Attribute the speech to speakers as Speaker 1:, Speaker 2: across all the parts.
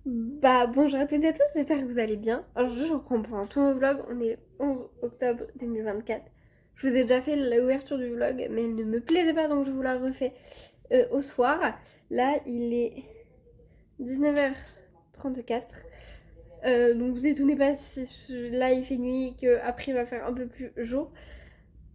Speaker 1: Bonjour à toutes et à tous, j'espère que vous allez bien. Aujourd'hui je reprends pour un tout nouveau vlog, on est 11 octobre 2024. Je vous ai déjà fait l'ouverture du vlog mais elle ne me plaisait pas donc je vous la refais au soir. Là il est 19h34. Donc vous étonnez pas si là il fait nuit et qu'après il va faire un peu plus jour.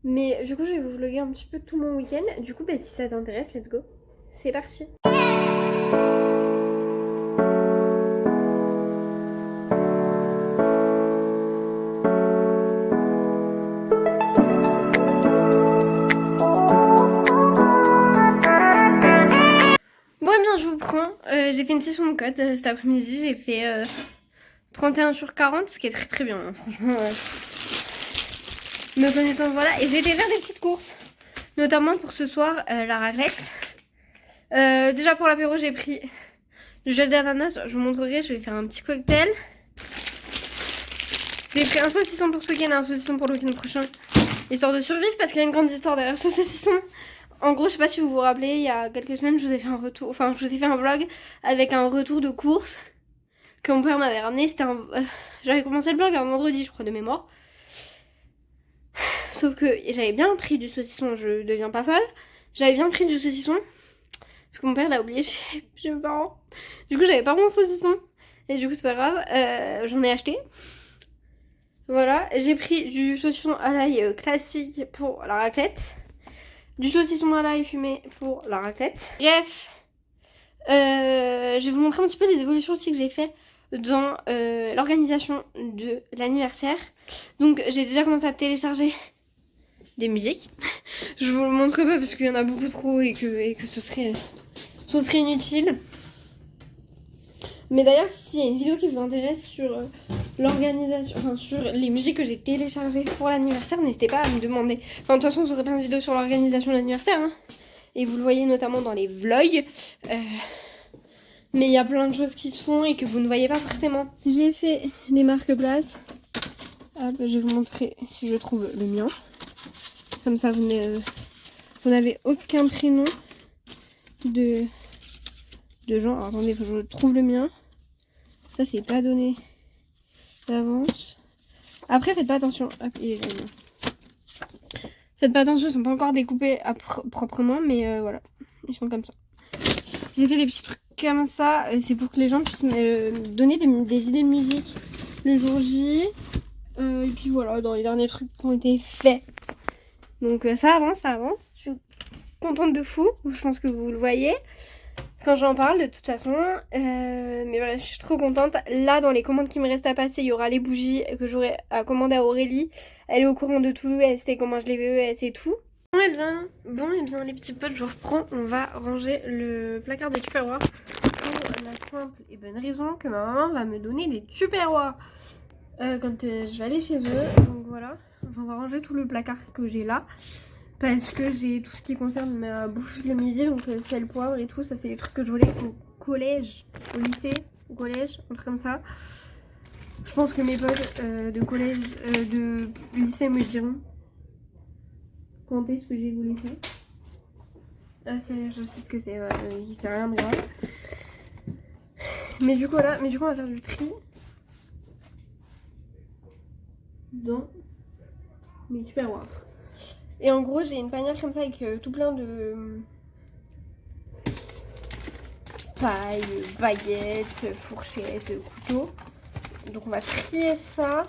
Speaker 1: Mais du coup je vais vous vlogger un petit peu tout mon week-end. Du coup si ça t'intéresse, let's go. C'est parti. Bon et bien je vous prends, j'ai fait une session de code cet après-midi, j'ai fait 31 sur 40, ce qui est très très bien, hein, franchement. Me connaissant voilà, et j'ai été faire des petites courses, notamment pour ce soir la raclette. Déjà pour l'apéro j'ai pris du gel d'ananas, je vous montrerai, je vais faire un petit cocktail. J'ai pris un saucisson pour ce week-end et un saucisson pour le week-end prochain, histoire de survivre parce qu'il y a une grande histoire derrière ce saucisson. En gros, je sais pas si vous vous rappelez, il y a quelques semaines, je vous ai fait un retour, enfin, je vous ai fait un vlog avec un retour de course que mon père m'avait ramené. C'était j'avais commencé le vlog un vendredi, je crois, de mémoire. Sauf que j'avais bien pris du saucisson, je deviens pas folle. J'avais bien pris du saucisson, parce que mon père l'a oublié chez mes parents. Du coup, j'avais pas mon saucisson. Et du coup, c'est pas grave, j'en ai acheté. Voilà, j'ai pris du saucisson à l'ail classique pour la raclette. Du saucisson à l'ail fumé pour la raclette. Bref, je vais vous montrer un petit peu les évolutions aussi que j'ai fait dans l'organisation de l'anniversaire. Donc j'ai déjà commencé à télécharger des musiques. Je vous le montre pas parce qu'il y en a beaucoup trop et que ce serait inutile. Mais d'ailleurs, s'il y a une vidéo qui vous intéresse sur l'organisation, enfin sur les musiques que j'ai téléchargées pour l'anniversaire, n'hésitez pas à me demander. Enfin, de toute façon, vous aurez plein de vidéos sur l'organisation de l'anniversaire, hein. Et vous le voyez notamment dans les vlogs. Mais il y a plein de choses qui se font et que vous ne voyez pas forcément. J'ai fait les marque-places. Hop, je vais vous montrer si je trouve le mien. Comme ça, vous n'avez aucun prénom de gens. Alors, attendez, faut que je trouve le mien. Ça, c'est pas donné d'avance. Après, faites pas attention. Hop, il est là, le mien. Faites pas attention, ils sont pas encore découpés proprement, mais voilà. Ils sont comme ça. J'ai fait des petits trucs comme ça, c'est pour que les gens puissent me donner des idées de musique le jour J. Et puis voilà, dans les derniers trucs qui ont été faits. Donc ça avance, ça avance. Je suis contente de fou, je pense que vous le voyez quand j'en parle de toute façon. Mais voilà, je suis trop contente. Là, dans les commandes qui me restent à passer, il y aura les bougies que j'aurai à commander à Aurélie. Elle est au courant de tout, elle sait comment je les veux, elle sait tout. Bon et bien les petits potes, je reprends. On va ranger le placard des tupperwares pour la simple et bonne raison que ma maman va me donner des tupperwares quand je vais aller chez eux. Donc voilà, enfin, on va ranger tout le placard que j'ai là parce que j'ai tout ce qui concerne ma bouffe le midi, donc sel, poivre et tout. Ça, c'est des trucs que je voulais au collège, au lycée, au collège, un truc comme ça. Je pense que mes potes de collège, de lycée me diront quand est-ce que j'ai voulu faire. Ah, je sais ce que c'est, c'est rien de grave. Mais du coup, là, on va faire du tri dans mes tupperwares. Et en gros, j'ai une panière comme ça avec tout plein de pailles, baguettes, fourchettes, couteaux. Donc on va trier ça.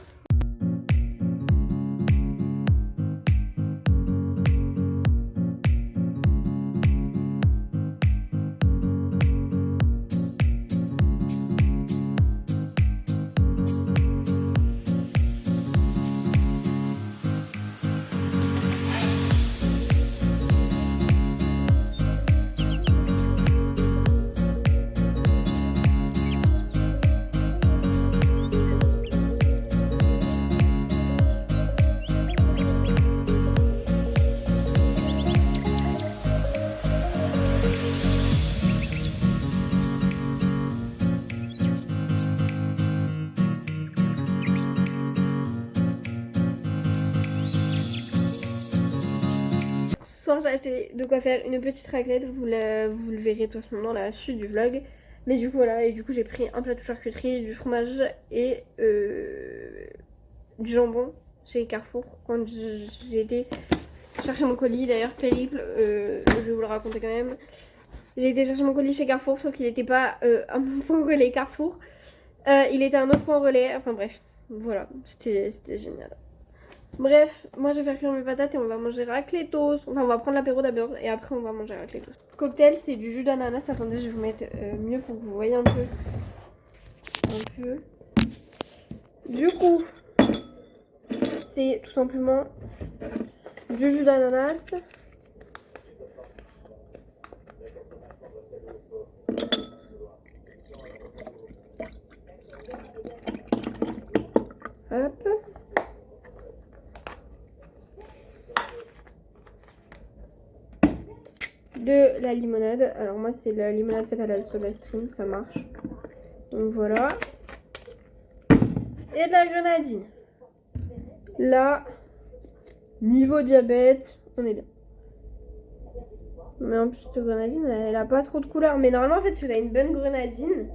Speaker 1: Ce soir, j'ai acheté de quoi faire une petite raclette. Vous le verrez de toute façon dans la suite du vlog. Mais du coup voilà, et du coup j'ai pris un plateau de charcuterie, du fromage et du jambon chez Carrefour quand j'ai été chercher mon colis. D'ailleurs périple, je vais vous le raconter quand même. J'ai été chercher mon colis chez Carrefour, sauf qu'il n'était pas à mon point relais Carrefour. Il était à un autre point relais, enfin bref, voilà, c'était génial. Bref, moi je vais faire cuire mes patates et on va manger raclétos. Enfin, on va prendre l'apéro d'abord et après on va manger raclétos. Cocktail, c'est du jus d'ananas. Attendez, je vais vous mettre mieux pour que vous voyez un peu. Du coup, c'est tout simplement du jus d'ananas. Hop. De la limonade. Alors moi c'est la limonade faite à la soda stream, ça marche. Donc voilà. Et de la grenadine. Là, niveau diabète, on est bien. Mais en plus cette grenadine, elle a pas trop de couleur. Mais normalement en fait si vous avez une bonne grenadine,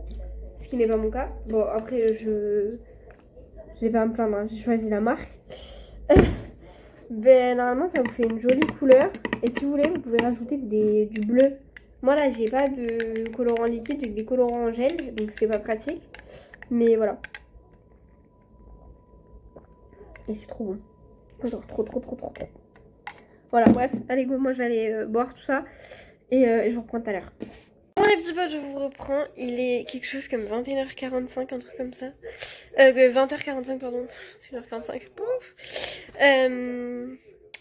Speaker 1: ce qui n'est pas mon cas. Bon après je vais pas à me plaindre, hein, j'ai choisi la marque. Ben normalement ça vous fait une jolie couleur. Et si vous voulez vous pouvez rajouter du bleu. Moi là j'ai pas de colorant liquide, j'ai que des colorants en gel, donc c'est pas pratique. Mais voilà. Et c'est trop bon. Genre trop. Voilà bref, allez go, moi je vais aller boire tout ça. Et je vous reprends tout à l'heure. Bon les petits potes, je vous reprends. Il est quelque chose comme 21h45, un truc comme ça. 20h45 pardon. 21h45. Pouf.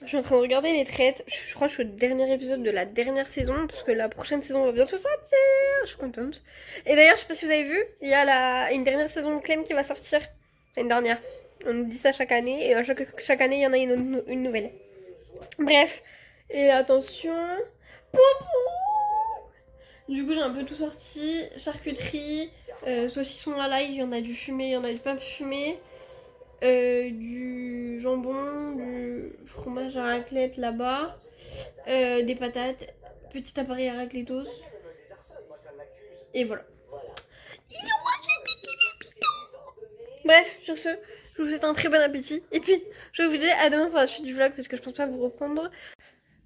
Speaker 1: Je suis en train de regarder les traites. Je crois que je suis au dernier épisode de la dernière saison, parce que la prochaine saison va bientôt sortir. Je suis contente. Et d'ailleurs, je sais pas si vous avez vu, il y a une dernière saison de Clem qui va sortir. Une dernière. On nous dit ça chaque année, et à chaque année, il y en a une nouvelle. Bref. Et attention. Poupou. Du coup, j'ai un peu tout sorti. Charcuterie, saucisson à l'ail, il y en a du fumé, il y en a du pas fumé. Du jambon, du fromage à raclette là-bas, des patates, petit appareil à raclétos. Et voilà. Bref, sur ce, je vous souhaite un très bon appétit. Et puis, je vous dis à demain pour la suite du vlog parce que je pense pas vous reprendre.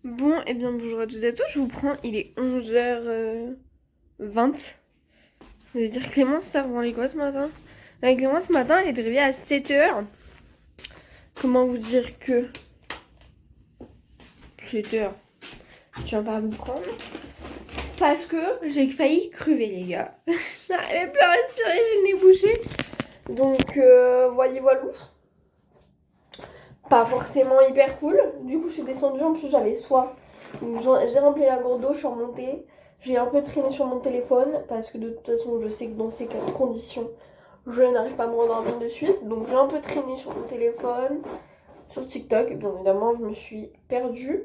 Speaker 1: Bon, et bien bonjour à tous et à tous. Je vous prends, il est 11h20. Vous allez dire Clémence, t'as branlé quoi ce matin? Clémence, ce matin, elle est réveillée à 7h. Comment vous dire que 7h, je tiens pas à vous prendre. Parce que j'ai failli crever, les gars. J'arrivais plus à respirer, j'ai le nez bouché. Donc, voilà. Pas forcément hyper cool. Du coup, je suis descendue. En plus, j'avais soif. Donc, j'ai rempli la gourde d'eau, je suis remontée. J'ai un peu traîné sur mon téléphone. Parce que de toute façon, je sais que dans ces conditions, je n'arrive pas à me rendormir de suite. Donc, j'ai un peu traîné sur mon téléphone. Sur TikTok, bien évidemment, je me suis perdue.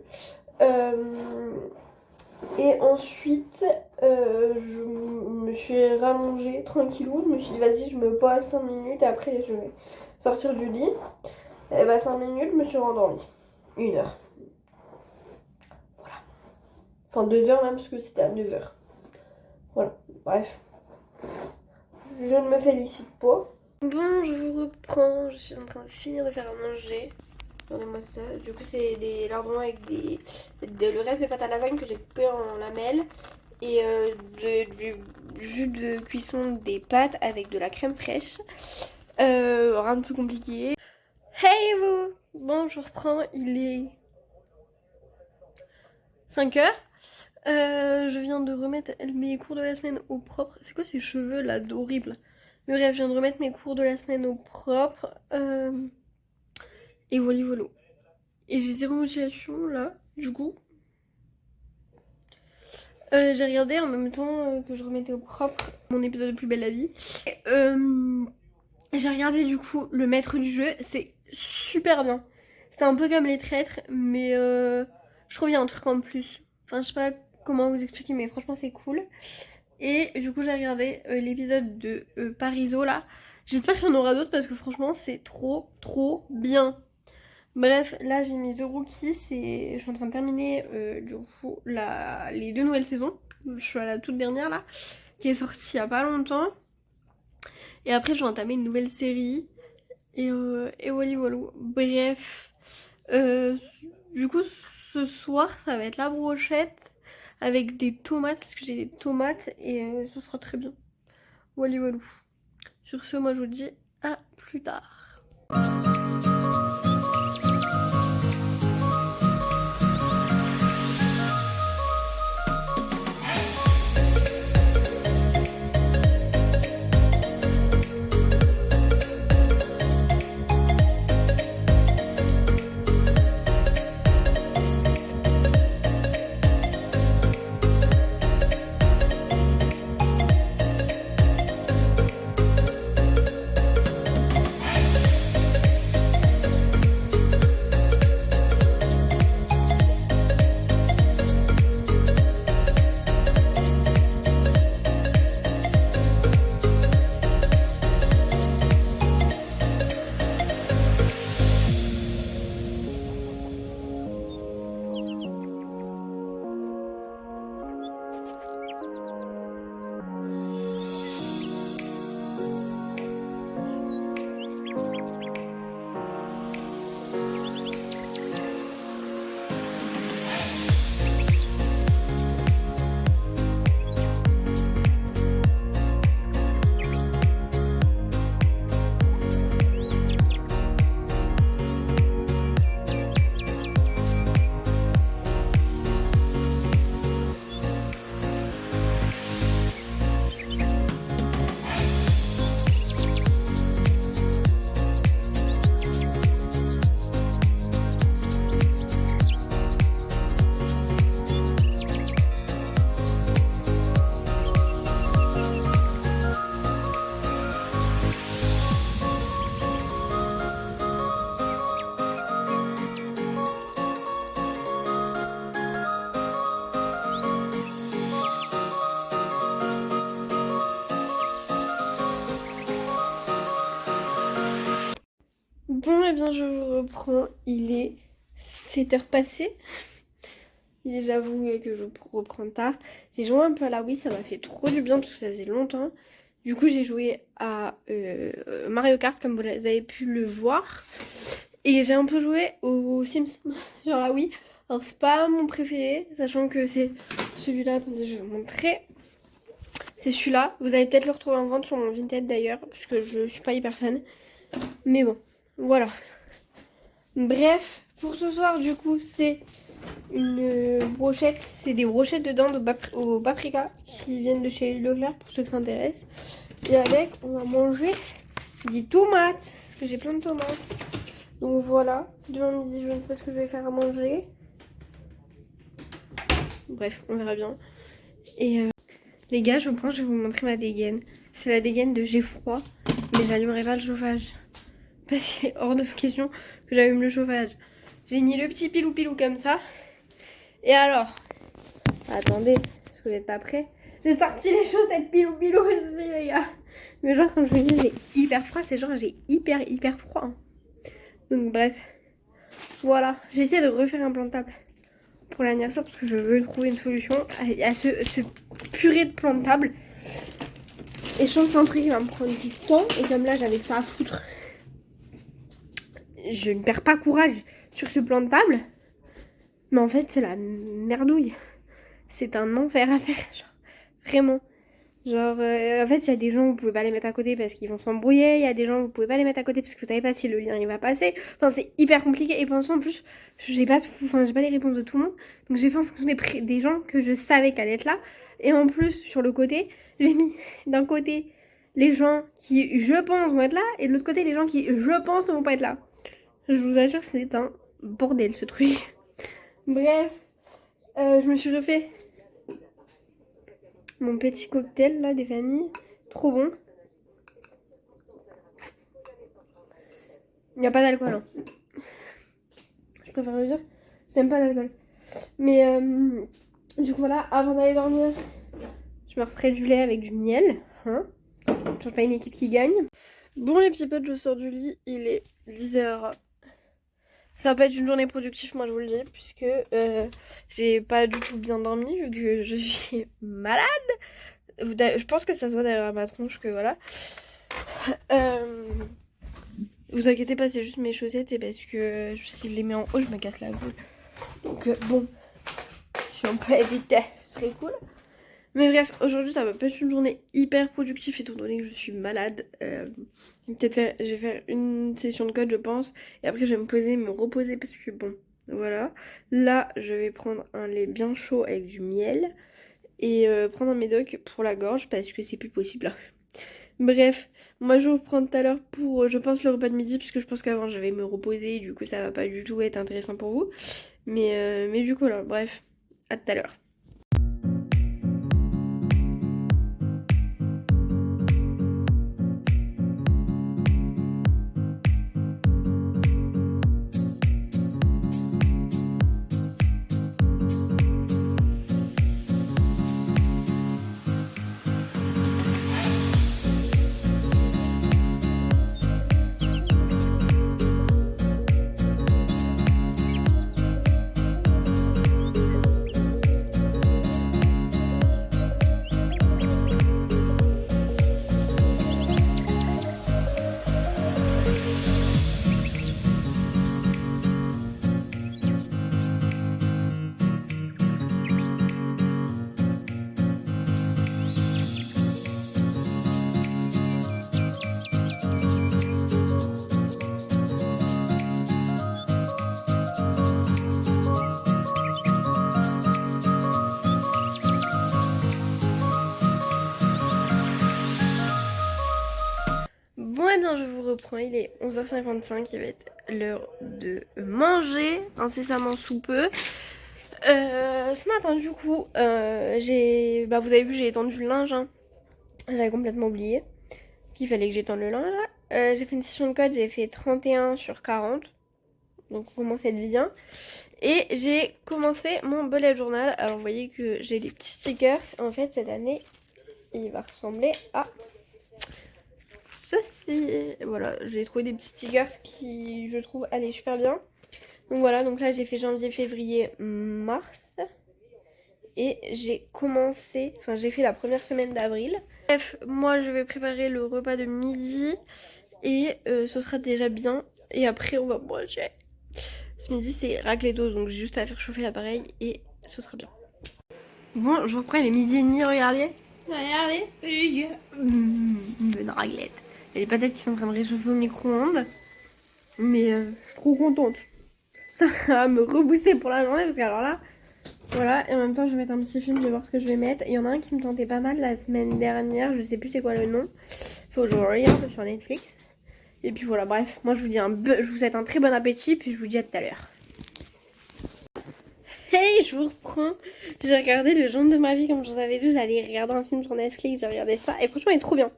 Speaker 1: Et ensuite, je me suis rallongée tranquillou. Je me suis dit, vas-y, je me pose 5 minutes. Et après, je vais sortir du lit. Et bah, 5 minutes, je me suis rendormie. 1h. Voilà. Enfin, 2h même, parce que c'était à 9h. Voilà. Bref. Je ne me félicite pas. Bon, je vous reprends. Je suis en train de finir de faire à manger. Regardez-moi ça. Du coup, c'est des lardons avec le reste des pâtes à lasagne que j'ai coupé en lamelles. Et du jus de cuisson des pâtes avec de la crème fraîche. Rien de plus compliqué. Hey vous! Bon, je reprends. Il est 5h. Je viens de remettre mes cours de la semaine au propre. C'est quoi ces cheveux là d'horrible? Mais bref, je viens de remettre mes cours de la semaine au propre. Et voilà. Et j'ai zéro motivation là, du coup. J'ai regardé en même temps que je remettais au propre mon épisode de Plus belle la vie. J'ai regardé du coup le maître du jeu, c'est super bien. C'est un peu comme les traîtres, mais je trouve qu'il y a un truc en plus. Enfin, je sais pas comment vous expliquer, mais franchement c'est cool. Et du coup j'ai regardé l'épisode de Pariso là. J'espère qu'il y en aura d'autres parce que franchement c'est trop bien. Bref, là j'ai mis The Rookie, je suis en train de terminer du coup les 2 nouvelles saisons. Je suis à la toute dernière là. qui est sorti il y a pas longtemps. Et après je vais entamer une nouvelle série. Et voilà, voilà. Bref. Du coup ce soir ça va être la brochette avec des tomates parce que j'ai des tomates et ce sera très bien. Voilà, voilà. Sur ce, moi je vous dis à plus tard. Bon, et bien je vous reprends, il est 7h passées. J'avoue que je reprends tard. J'ai joué un peu à la Wii, ça m'a fait trop du bien parce que ça faisait longtemps. Du coup j'ai joué à Mario Kart comme vous avez pu le voir. Et j'ai un peu joué aux Sims sur la Wii. Alors c'est pas mon préféré, sachant que c'est celui-là, attendez je vais vous montrer. C'est celui-là, vous allez peut-être le retrouver en vente sur mon Vinted d'ailleurs, puisque je suis pas hyper fan. Mais bon, voilà. Bref, pour ce soir du coup c'est une brochette, c'est des brochettes de dinde au paprika qui viennent de chez Leclerc pour ceux qui s'intéressent. Et avec, on va manger des tomates, parce que j'ai plein de tomates. Donc voilà, demain midi je ne sais pas ce que je vais faire à manger. Bref, on verra bien. Et les gars, je vais vous montrer ma dégaine. C'est la dégaine de j'ai froid, mais j'allumerai pas le chauffage. Parce qu'il est hors de question que j'allume le chauffage. J'ai mis le petit pilou comme ça. Et alors, attendez, parce que vous n'êtes pas prêts. J'ai sorti les chaussettes pilou aussi les gars. Mais genre quand je vous dis j'ai hyper froid, c'est genre j'ai hyper froid. Hein. Donc bref, voilà. J'essaie de refaire un plan de table pour l'anniversaire parce que je veux trouver une solution à ce purée de plan de table. Et je pense qu'un truc qui va me prendre du temps. Et comme là j'avais que ça à foutre, je ne perds pas courage sur ce plan de table. Mais en fait c'est la merdouille. C'est un enfer à faire, genre, vraiment. Genre, en fait, il y a des gens, vous pouvez pas les mettre à côté parce qu'ils vont s'embrouiller. Il y a des gens, vous pouvez pas les mettre à côté parce que vous savez pas si le lien il va passer. Enfin, c'est hyper compliqué. Et pour l'instant, en plus, j'ai pas les réponses de tout le monde. Donc, j'ai fait en fonction des gens que je savais qu'elle allaient être là. Et en plus, sur le côté, j'ai mis d'un côté les gens qui, je pense, vont être là. Et de l'autre côté, les gens qui, je pense, ne vont pas être là. Je vous assure, c'est un bordel, ce truc. Bref, je me suis refait mon petit cocktail là des familles, trop bon. Il n'y a pas d'alcool. Hein. Je préfère le dire, je n'aime pas l'alcool. Mais du coup voilà, avant d'aller dormir, je me referai du lait avec du miel. Hein. Je change pas une équipe qui gagne. Bon les petits potes, je sors du lit, il est 10h. Ça va pas être une journée productive, moi je vous le dis, puisque j'ai pas du tout bien dormi vu que je suis malade. Je pense que ça se voit derrière ma tronche que voilà. Vous inquiétez pas, c'est juste mes chaussettes et parce que si je les mets en haut, je me casse la gueule. Donc bon, si on peut éviter, ce serait cool. Mais bref, aujourd'hui ça va pas être une journée hyper productive étant donné que je suis malade. Je vais faire une session de code je pense. Et après je vais me poser, me reposer parce que bon, voilà. Là je vais prendre un lait bien chaud avec du miel. Et prendre un médoc pour la gorge parce que c'est plus possible. Bref, moi je vous reprends tout à l'heure pour je pense le repas de midi. Puisque je pense qu'avant je vais me reposer. Du coup ça va pas du tout être intéressant pour vous. Mais du coup là, bref, à tout à l'heure. Bon et bien je vous reprends, il est 11h55, il va être l'heure de manger incessamment sous peu. Ce matin du coup, vous avez vu j'ai étendu le linge, hein. J'avais complètement oublié qu'il fallait que j'étende le linge. J'ai fait une session de code, j'ai fait 31 sur 40, donc on commence à être bien. Et j'ai commencé mon bullet journal, alors vous voyez que j'ai des petits stickers, en fait cette année il va ressembler à ceci. Voilà, j'ai trouvé des petits stickers qui je trouve allaient super bien. Donc voilà, donc là j'ai fait janvier, février, mars. Et j'ai commencé, enfin j'ai fait la première semaine d'avril. Bref, moi je vais préparer le repas de midi. Et ce sera déjà bien. Et après on va manger. Ce midi c'est raclettos, donc j'ai juste à faire chauffer l'appareil et ce sera bien. Bon, je reprends, il est midi et demi, regardez. Regardez, une raclette. Et les patates qui sont en train de réchauffer au micro-ondes. Mais je suis trop contente. Ça va me rebooster pour la journée parce que alors là, voilà. Et en même temps, je vais mettre un petit film, je vais voir ce que je vais mettre. Il y en a un qui me tentait pas mal la semaine dernière, je sais plus c'est quoi le nom. Faut que je regarde sur Netflix. Et puis voilà, bref, moi je vous dis je vous souhaite un très bon appétit, puis je vous dis à tout à l'heure. Hey, je vous reprends. J'ai regardé Le Genre de ma vie, comme je vous avais dit, j'allais regarder un film sur Netflix, j'ai regardé ça, et franchement il est trop bien.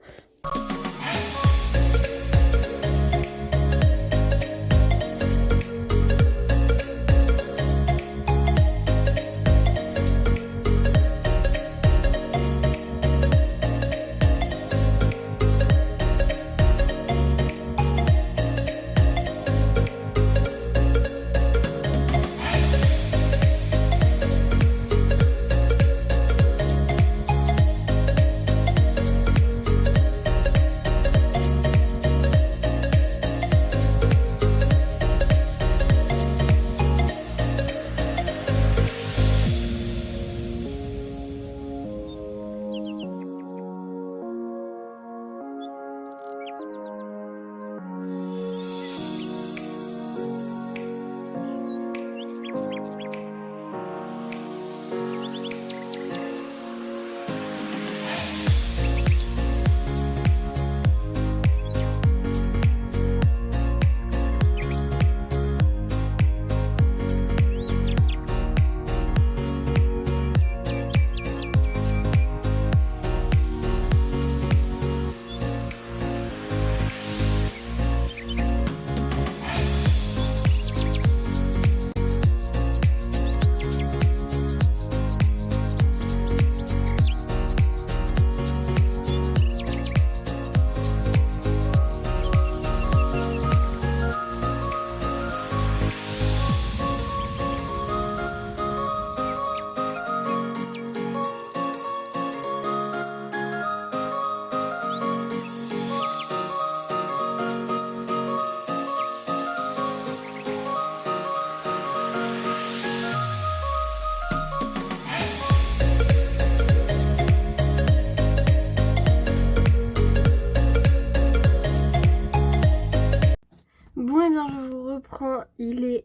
Speaker 1: il est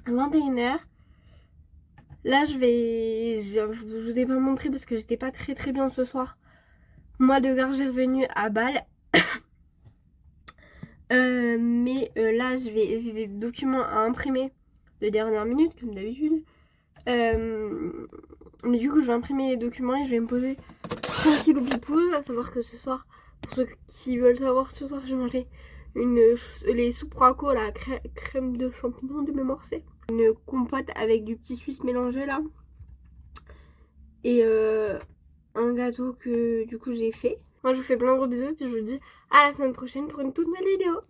Speaker 1: 21h. Là je vous ai pas montré parce que j'étais pas très bien ce soir. Moi de gare j'ai revenu à Bâle. Mais là j'ai des documents à imprimer de dernière minute comme d'habitude. Mais du coup je vais imprimer les documents et je vais me poser tranquille au pipouze. À savoir que ce soir, pour ceux qui veulent savoir, ce soir j'ai mangé les soupes Roaco, la crème de champignons de mémoire, c'est une compote avec du petit suisse mélangé là. Et un gâteau que du coup j'ai fait. Moi je vous fais plein de gros bisous et puis je vous dis à la semaine prochaine pour une toute nouvelle vidéo.